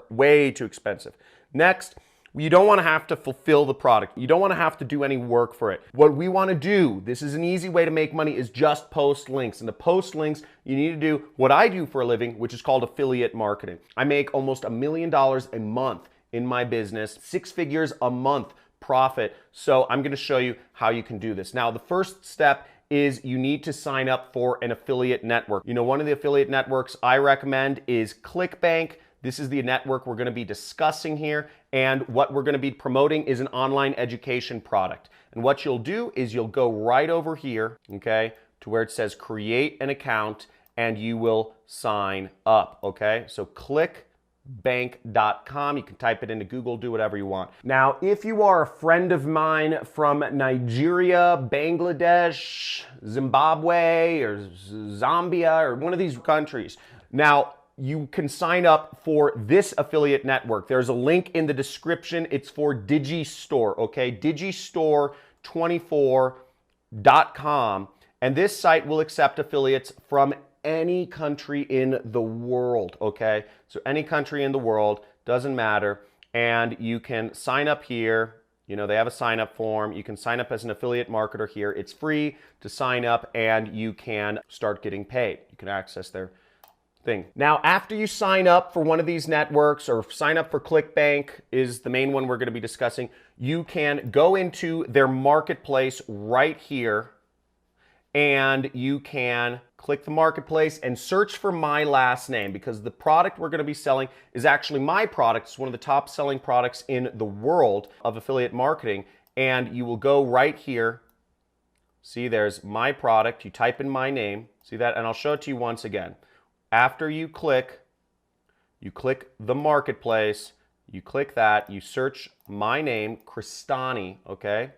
way too expensive. Next, you don't want to have to fulfill the product. You don't want to have to do any work for it. What we want to do, this is an easy way to make money, is just post links. And to post links, you need to do what I do for a living, which is called affiliate marketing. I make almost $1 million a month in my business, 6 figures a month profit. So I'm going to show you how you can do this. Now, the first step is you need to sign up for an affiliate network. You know, one of the affiliate networks I recommend is ClickBank. This is the network we're going to be discussing here, and what we're going to be promoting is an online education product. And what you'll do is you'll go right over here, okay, to where it says create an account, and you will sign up, okay? So clickbank.com. You can type it into Google, do whatever you want. Now, if you are a friend of mine from Nigeria, Bangladesh, Zimbabwe, or Zambia, or one of these countries, now, you can sign up for this affiliate network. There's a link in the description. It's for Digistore, okay? Digistore24.com. And this site will accept affiliates from any country in the world, okay? So any country in the world, doesn't matter. And you can sign up here. You know, they have a sign up form. You can sign up as an affiliate marketer here. It's free to sign up, and you can start getting paid. You can access their thing. Now, after you sign up for one of these networks, or sign up for ClickBank is the main one we're going to be discussing, you can go into their marketplace right here, and you can click the marketplace and search for my last name, because the product we're going to be selling is actually my product. It's one of the top selling products in the world of affiliate marketing. And you will go right here. See, there's my product. You type in my name. See that? And I'll show it to you once again. After you click the marketplace, you click that, you search my name, Cristani, okay?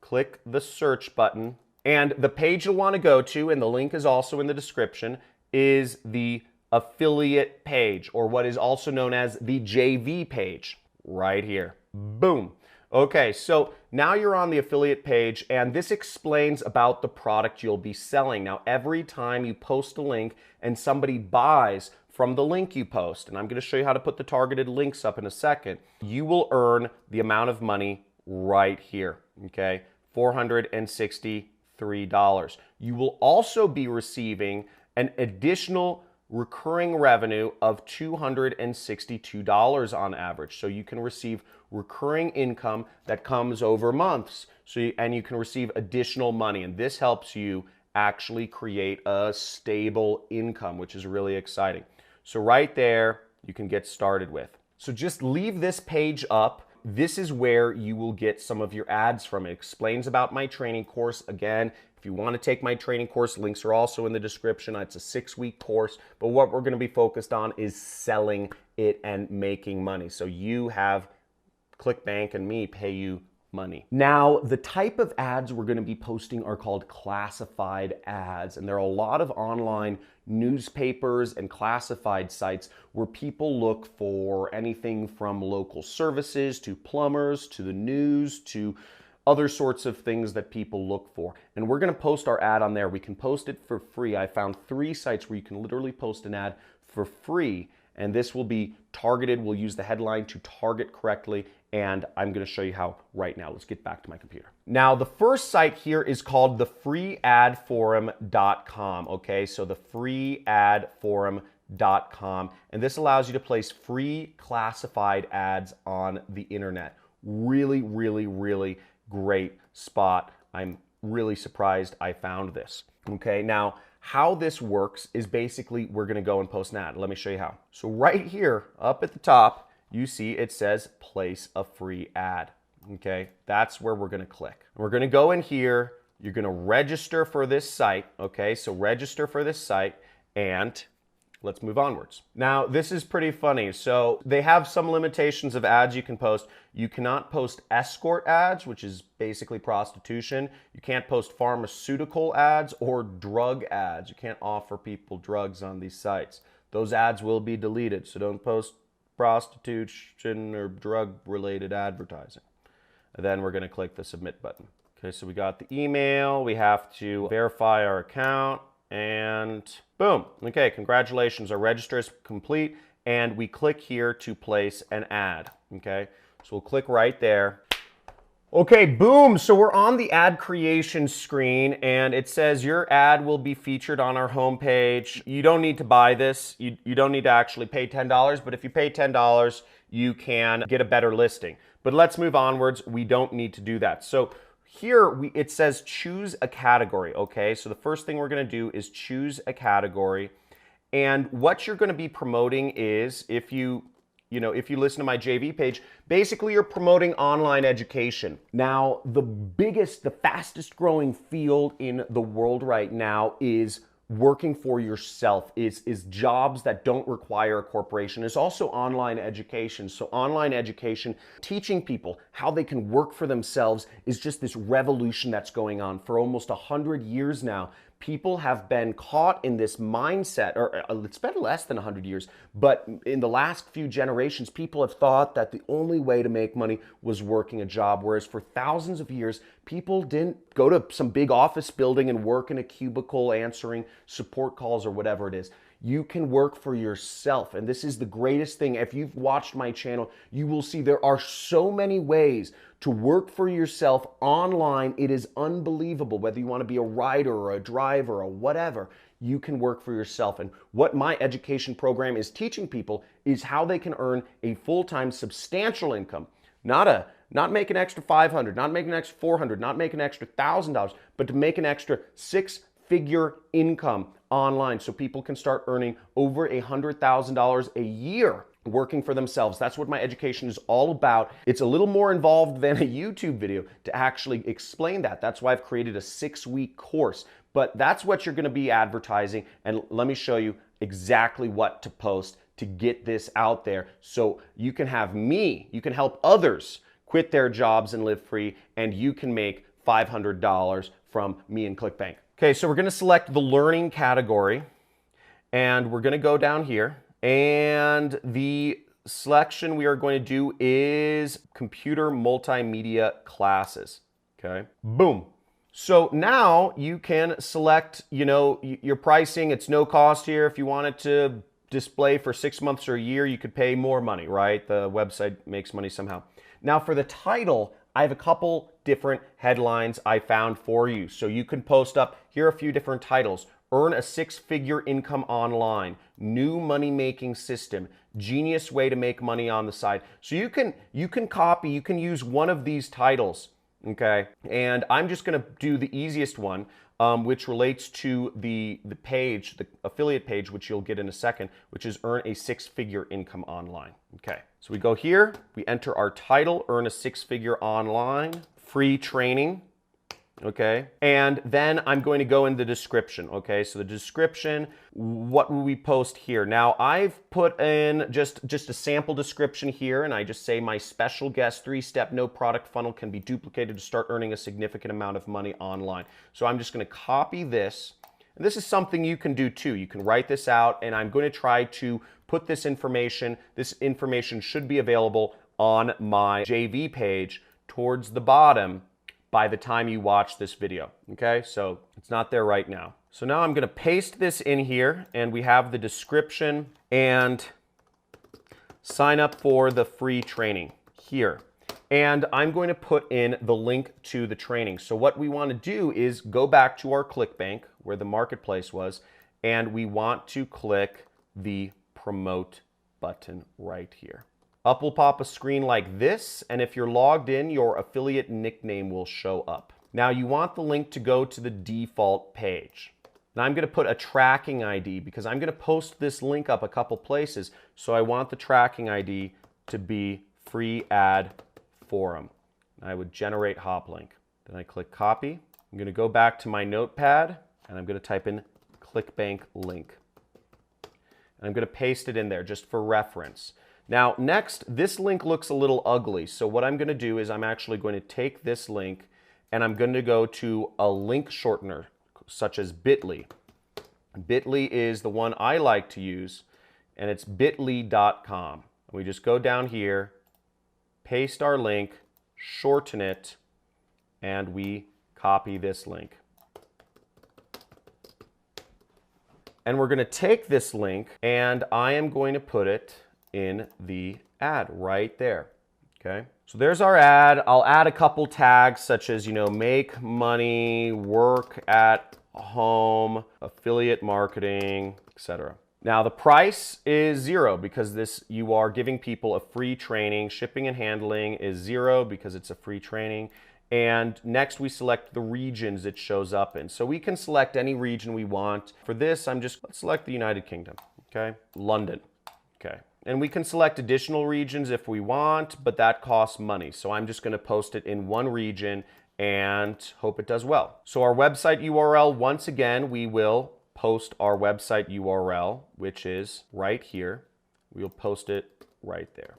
Click the search button, and the page you'll want to go to, and the link is also in the description, is the affiliate page, or what is also known as the JV page, right here. Boom. Okay, so now you're on the affiliate page, and this explains about the product you'll be selling. Now, every time you post a link and somebody buys from the link you post, and I'm going to show you how to put the targeted links up in a second, you will earn the amount of money right here, okay? $463. You will also be receiving an additional recurring revenue of $262 on average. So you can receive recurring income that comes over months. And you can receive additional money. And this helps you actually create a stable income, which is really exciting. So right there, you can get started with. So just leave this page up. This is where you will get some of your ads from. It explains about my training course. Again, if you want to take my training course, links are also in the description. It's a 6-week course, but what we're going to be focused on is selling it and making money. So you have ClickBank and me pay you money. Now, the type of ads we're going to be posting are called classified ads, and there are a lot of online newspapers and classified sites where people look for anything from local services to plumbers to the news to other sorts of things that people look for. And we're going to post our ad on there. We can post it for free. I found 3 sites where you can literally post an ad for free, and this will be targeted. We'll use the headline to target correctly, and I'm going to show you how right now. Let's get back to my computer. Now, the first site here is called thefreeadforum.com, okay? So thefreeadforum.com, and this allows you to place free classified ads on the internet. Really, really, really great spot. I'm really surprised I found this. Okay, now how this works is basically we're going to go and post an ad. Let me show you how. So right here up at the top, you see it says place a free ad. Okay, that's where we're going to click. We're going to go in here. You're going to register for this site. Okay, so register for this site, and let's move onwards. Now, this is pretty funny. So they have some limitations of ads you can post. You cannot post escort ads, which is basically prostitution. You can't post pharmaceutical ads or drug ads. You can't offer people drugs on these sites. Those ads will be deleted, so don't post prostitution or drug-related advertising. And then we're going to click the submit button. Okay, so we got the email. We have to verify our account. And boom. Okay, congratulations. Our register is complete, and we click here to place an ad, okay? So we'll click right there. Okay, boom, so we're on the ad creation screen and it says your ad will be featured on our homepage. You don't need to buy this. You don't need to actually pay $10, but if you pay $10, you can get a better listing. But let's move onwards. We don't need to do that. So here it says choose a category, okay? So the first thing we're gonna do is choose a category. And what you're gonna be promoting is, if you listen to my JV page, basically you're promoting online education. Now, the fastest growing field in the world right now is working for yourself, is jobs that don't require a corporation. It's also online education. So online education, teaching people how they can work for themselves, is just this revolution that's going on. For almost 100 years now, people have been caught in this mindset, or it's been less than 100 years, but in the last few generations, people have thought that the only way to make money was working a job, whereas for thousands of years, people didn't go to some big office building and work in a cubicle answering support calls or whatever it is. You can work for yourself, and this is the greatest thing. If you've watched my channel, you will see there are so many ways to work for yourself online. It is unbelievable. Whether you want to be a writer or a driver or whatever, you can work for yourself. And what my education program is teaching people is how they can earn a full-time substantial income. Not make an extra $500, not make an extra $400, not make an extra $1,000, but to make an extra six-figure income online so people can start earning over $100,000 a year working for themselves. That's what my education is all about. It's a little more involved than a YouTube video to actually explain that. That's why I've created a 6-week course. But that's what you're going to be advertising. And let me show you exactly what to post to get this out there so you can have me, you can help others quit their jobs and live free, and you can make $500 from me and ClickBank. Okay, so we're going to select the learning category, and we're going to go down here. And the selection we are going to do is computer multimedia classes, okay? Boom. So now you can select, your pricing. It's no cost here. If you want it to display for 6 months or a year, you could pay more money, right? The website makes money somehow. Now for the title, I have a couple different headlines I found for you. So you can post up, here are a few different titles. Earn a 6-figure income online, new money-making system, genius way to make money on the side. So you can use one of these titles, okay? And I'm just gonna do the easiest one, which relates to the page, the affiliate page, which you'll get in a second, which is earn a 6-figure income online. Okay, so we go here, we enter our title, earn a 6-figure online, free training. Okay, and then I'm going to go in the description. Okay, so the description, what will we post here? Now I've put in just a sample description here, and I just say my special guest 3-step no product funnel can be duplicated to start earning a significant amount of money online. So I'm just going to copy this, and this is something you can do too. You can write this out, and I'm going to try to put this information. This information should be available on my JV page towards the bottom by the time you watch this video, okay? So it's not there right now. So now I'm gonna paste this in here, and we have the description and sign up for the free training here. And I'm going to put in the link to the training. So what we wanna do is go back to our ClickBank, where the marketplace was, and we want to click the promote button right here. Up will pop a screen like this, and if you're logged in, your affiliate nickname will show up. Now you want the link to go to the default page. Now I'm going to put a tracking ID because I'm going to post this link up a couple places, so I want the tracking ID to be free ad forum. I would generate hop link. Then I click copy. I'm going to go back to my notepad, and I'm going to type in ClickBank link. And I'm going to paste it in there just for reference. Now, next, this link looks a little ugly. So what I'm going to do is I'm actually going to take this link and I'm going to go to a link shortener, such as Bitly. Bitly is the one I like to use, and it's bitly.com. We just go down here, paste our link, shorten it, and we copy this link. And we're going to take this link and I am going to put it in the ad right there. Okay. So there's our ad. I'll add a couple tags such as, make money, work at home, affiliate marketing, etc. Now the price is $0 because you are giving people a free training. Shipping and handling is $0 because it's a free training. And next we select the regions it shows up in. So we can select any region we want. For this, let's select the United Kingdom, okay? London, okay. And we can select additional regions if we want, but that costs money. So I'm just gonna post it in one region and hope it does well. So our website URL, once again, we will post our website URL, which is right here. We'll post it right there,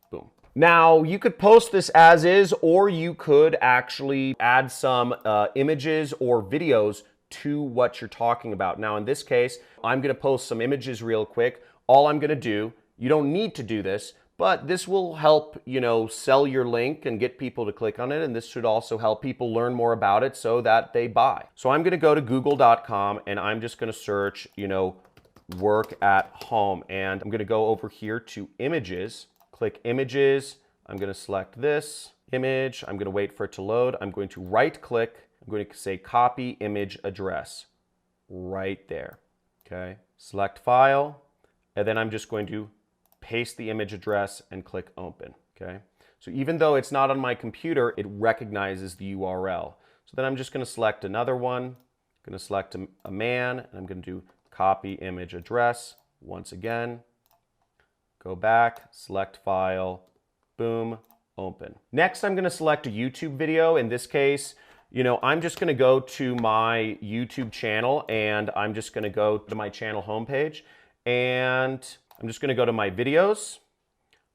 boom. Now, you could post this as is, or you could actually add some images or videos to what you're talking about. Now, in this case, I'm gonna post some images real quick. All I'm gonna do, you don't need to do this, but this will help, sell your link and get people to click on it. And this should also help people learn more about it so that they buy. So I'm gonna go to google.com and I'm just gonna search, work at home. And I'm gonna go over here to images. Click images, I'm gonna select this image, I'm gonna wait for it to load, I'm going to right click, I'm going to say copy image address, right there, okay? Select file, and then I'm just going to paste the image address and click open, okay? So even though it's not on my computer, it recognizes the URL. So then I'm just gonna select another one, I'm gonna select a man, and I'm gonna do copy image address once again. Go back, select file, boom, open. Next, I'm gonna select a YouTube video. In this case, I'm just gonna go to my YouTube channel and I'm just gonna go to my channel homepage and I'm just gonna go to my videos.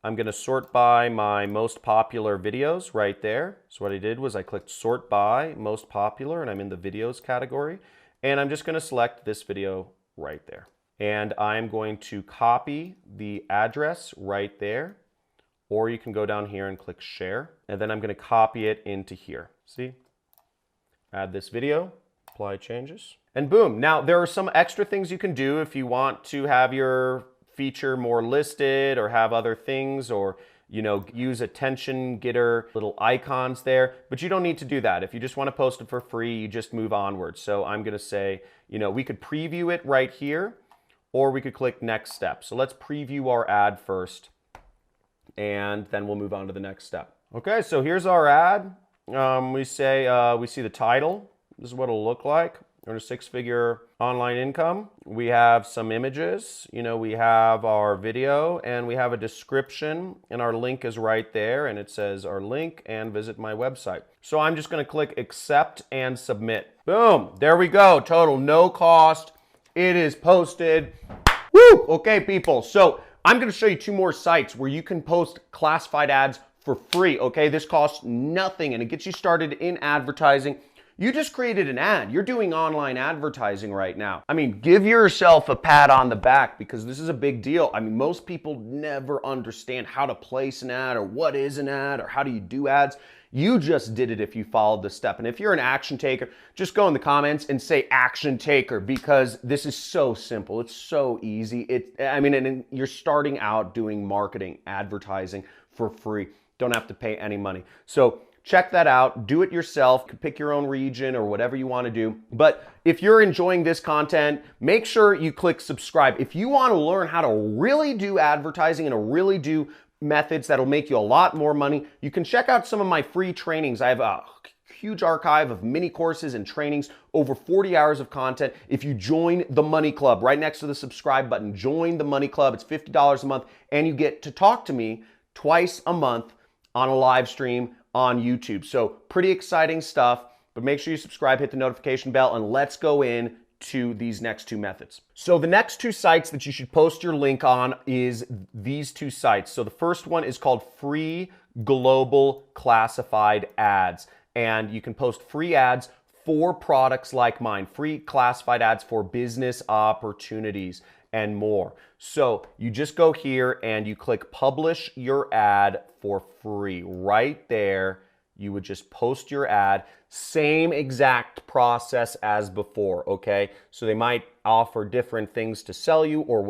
I'm gonna sort by my most popular videos right there. So what I did was I clicked sort by most popular and I'm in the videos category. And I'm just gonna select this video right there. And I'm going to copy the address right there, or you can go down here and click share, and then I'm going to copy it into here. See? Add this video, apply changes, and boom. Now there are some extra things you can do if you want to have your feature more listed or have other things or use attention getter little icons there, but you don't need to do that. If you just want to post it for free, you just move onward. So I'm going to say, we could preview it right here, or we could click next step. So let's preview our ad first, and then we'll move on to the next step. Okay, so here's our ad. We see the title. This is what it'll look like. Earn a six-figure online income. We have some images. We have our video, and we have a description, and our link is right there, and it says our link and visit my website. So I'm just gonna click accept and submit. Boom, there we go. Total, no cost. It is posted. Woo! Okay, people. So I'm going to show you two more sites where you can post classified ads for free. Okay, this costs nothing and it gets you started in advertising. You just created an ad. You're doing online advertising right now. I mean, give yourself a pat on the back because this is a big deal. I mean, most people never understand how to place an ad or what is an ad or how do you do ads. You just did it if you followed the step. And if you're an action taker, just go in the comments and say action taker because this is so simple. It's so easy. And you're starting out doing marketing, advertising for free. Don't have to pay any money. So check that out. Do it yourself. Pick your own region or whatever you want to do. But if you're enjoying this content, make sure you click subscribe. If you want to learn how to really do advertising and to really do methods that'll make you a lot more money, you can check out some of my free trainings. I have a huge archive of mini courses and trainings, over 40 hours of content. If you join the Money Club, right next to the subscribe button, join the Money Club. It's $50 a month, and you get to talk to me twice a month on a live stream on YouTube. So pretty exciting stuff, but make sure you subscribe, hit the notification bell, and let's go in to these next two methods. So the next two sites that you should post your link on is these two sites. So the first one is called Free Global Classified Ads. And you can post free ads for products like mine, free classified ads for business opportunities and more. So you just go here and you click publish your ad for free right there. You would just post your ad, same exact process as before, okay? So they might offer different things to sell you or